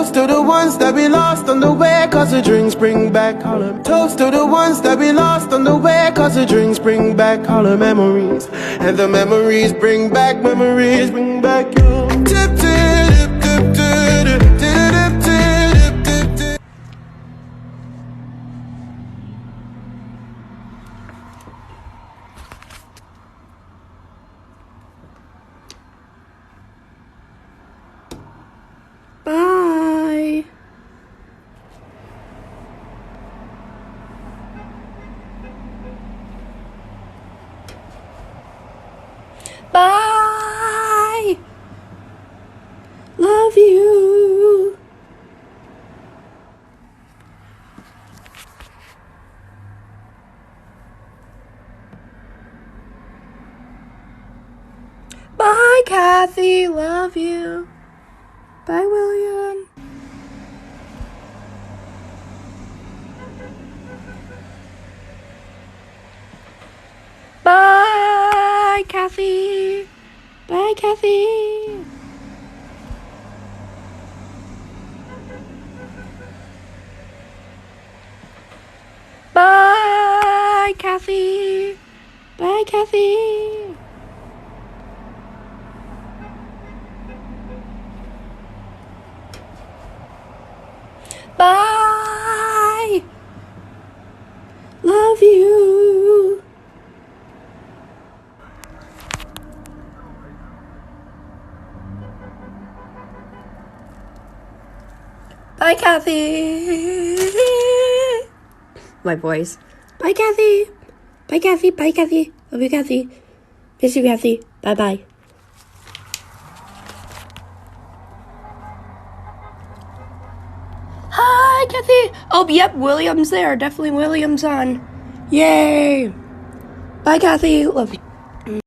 Toast to the ones that we lost on the way, cause the drinks bring back all the toast to the ones that we lost on the way, cause the drinks bring back all the memories. And the memories bring back you. Tip, tip, tip, tip, tip, tip, tip, tip, tip. Bye. Bye. Love you. Bye, Kathy. Love you. Bye, William. Bye, Kathy. Bye, Kathy. Bye, Kathy. Bye, Kathy. Bye. Love you. Bye, Kathy. My voice. Bye, Kathy. Bye, Kathy. Bye, Kathy. Love you, Kathy. Miss you, Kathy. Bye-bye. Hi, Kathy. Oh, yep, William's there. Definitely William's on. Yay. Bye, Kathy. Love you.